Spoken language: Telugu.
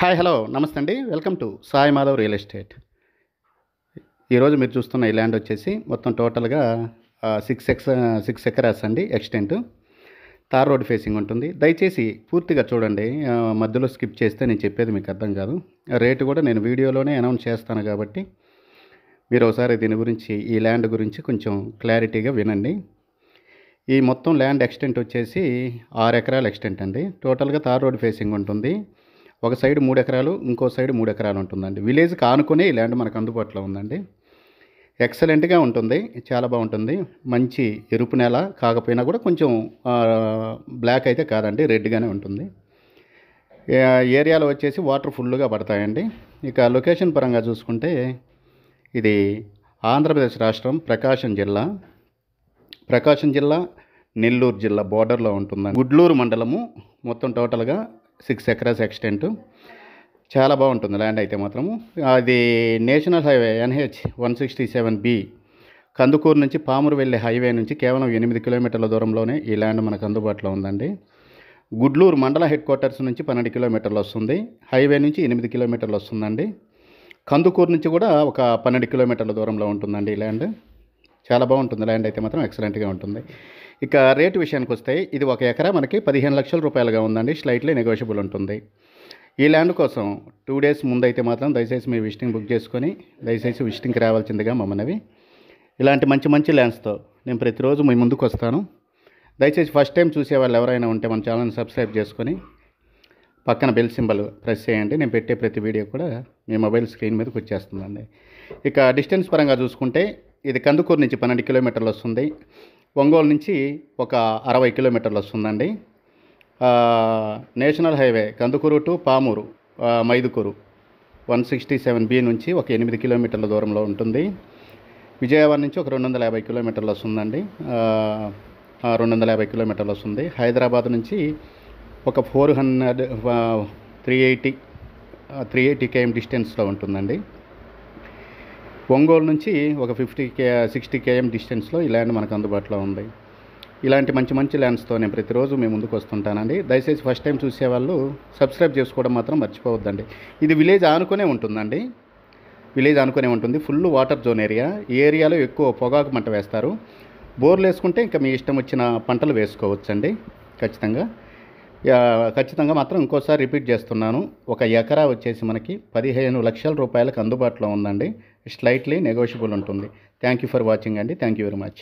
హాయ్ హలో నమస్తే అండి. Welcome to Sai Madhav real estate. ఈరోజు మీరు చూస్తున్న ఈ ల్యాండ్ వచ్చేసి మొత్తం టోటల్గా 6 ఎకరాస్ అండి. ఎక్స్టెంట్ తార్ రోడ్ ఫేసింగ్ ఉంటుంది. దయచేసి పూర్తిగా చూడండి, మధ్యలో స్కిప్ చేస్తే నేను చెప్పేది మీకు అర్థం కాదు. రేటు కూడా నేను వీడియోలోనే అనౌన్స్ చేస్తాను కాబట్టి మీరు ఒకసారి దీని గురించి, ఈ ల్యాండ్ గురించి కొంచెం క్లారిటీగా వినండి. ఈ మొత్తం ల్యాండ్ ఎక్స్టెంట్ వచ్చేసి 6 ఎకరాల ఎక్స్టెంట్ అండి. టోటల్గా తార్ రోడ్ ఫేసింగ్ ఉంటుంది. ఒక సైడ్ 3 ఎకరాలు, ఇంకో సైడ్ 3 ఎకరాలు ఉంటుందండి. విలేజ్కి ఆనుకునే ఈ ల్యాండ్ మనకు అందుబాటులో ఉందండి. ఎక్సలెంట్గా ఉంటుంది, చాలా బాగుంటుంది. మంచి ఎరుపు నేల కాకపోయినా కూడా కొంచెం బ్లాక్ అయితే కాదండి, రెడ్గానే ఉంటుంది. ఏరియాలో వచ్చేసి వాటర్ ఫుల్గా పడతాయండి. ఇక లొకేషన్ పరంగా చూసుకుంటే ఇది ఆంధ్రప్రదేశ్ రాష్ట్రం, ప్రకాశం జిల్లా నెల్లూరు జిల్లా బోర్డర్లో ఉంటుందండి. గుడ్లూరు మండలము. మొత్తం టోటల్గా 6 ఎకరాస్ ఎక్స్టెంట్. చాలా బాగుంటుంది ల్యాండ్ అయితే మాత్రము. అది national highway NH 167B Kandukur నుంచి పామూరు వెళ్ళే హైవే నుంచి కేవలం 8 కిలోమీటర్ల దూరంలోనే ఈ ల్యాండ్ మనకు అందుబాటులో ఉందండి. గుడ్లూరు మండల హెడ్ క్వార్టర్స్ నుంచి 12 కిలోమీటర్లు వస్తుంది. హైవే నుంచి 8 కిలోమీటర్లు వస్తుందండి. కందుకూరు నుంచి కూడా ఒక 12 కిలోమీటర్ల దూరంలో ఉంటుందండి ఈ ల్యాండ్. చాలా బాగుంటుంది ల్యాండ్ అయితే మాత్రం, ఎక్సలెంట్గా ఉంటుంది. ఇక రేటు విషయానికి వస్తే ఇది 1 ఎకరా మనకి 15 లక్షల రూపాయలుగా ఉందండి. స్లైట్లీ నెగోషియబుల్ ఉంటుంది. ఈ ల్యాండ్ కోసం 2 డేస్ ముందైతే మాత్రం దయచేసి మీ విజిటింగ్ బుక్ చేసుకొని దయచేసి విజిటింగ్కి రావాల్సిందిగా మమ్మల్ని. ఇలాంటి మంచి ల్యాండ్స్తో నేను ప్రతిరోజు మీ ముందుకు వస్తాను. దయచేసి ఫస్ట్ టైం చూసే వాళ్ళు ఎవరైనా ఉంటే మన ఛానల్ని సబ్స్క్రైబ్ చేసుకొని పక్కన బెల్ సింబల్ ప్రెస్ చేయండి. నేను పెట్టే ప్రతి వీడియో కూడా మీ మొబైల్ స్క్రీన్ మీదకి వచ్చేస్తుందండి. ఇక డిస్టెన్స్ పరంగా చూసుకుంటే ఇది కందుకూరు నుంచి 12 కిలోమీటర్లు వస్తుంది. ఒంగోలు నుంచి ఒక 60 కిలోమీటర్లు వస్తుందండి. National highway Kandukur to Pamuru Mydukur 167B నుంచి ఒక 8 కిలోమీటర్ల దూరంలో ఉంటుంది. విజయవాడ నుంచి ఒక 250 కిలోమీటర్లు వస్తుందండి. 250 కిలోమీటర్లు వస్తుంది. హైదరాబాద్ నుంచి ఒక 380 km డిస్టెన్స్లో ఉంటుందండి. ఒంగోలు నుంచి ఒక 60 km డిస్టెన్స్లో ఈ ల్యాండ్ మనకు అందుబాటులో ఉంది. ఇలాంటి మంచి ల్యాండ్స్తో నేను ప్రతిరోజు మీ ముందుకు వస్తుంటానండి. దయచేసి ఫస్ట్ టైం చూసేవాళ్ళు సబ్స్క్రైబ్ చేసుకోవడం మాత్రం మర్చిపోవద్దండి. ఇది విలేజ్ ఆనుకునే ఉంటుందండి. Full water zone area. ఈ ఏరియాలో ఎక్కువ పొగాకు పంట వేస్తారు. బోర్లు వేసుకుంటే ఇంకా మీ ఇష్టం వచ్చిన పంటలు వేసుకోవచ్చండి. ఖచ్చితంగా మాత్రం ఇంకోసారి రిపీట్ చేస్తున్నాను. 1 ఎకరా వచ్చేసి మనకి 15 లక్షల రూపాయలకు అందుబాటులో ఉందండి. స్లైట్లీ నెగోషియబుల్ ఉంటుంది. థ్యాంక్ యూ ఫర్ వాచింగ్ అండి. Thank you very much.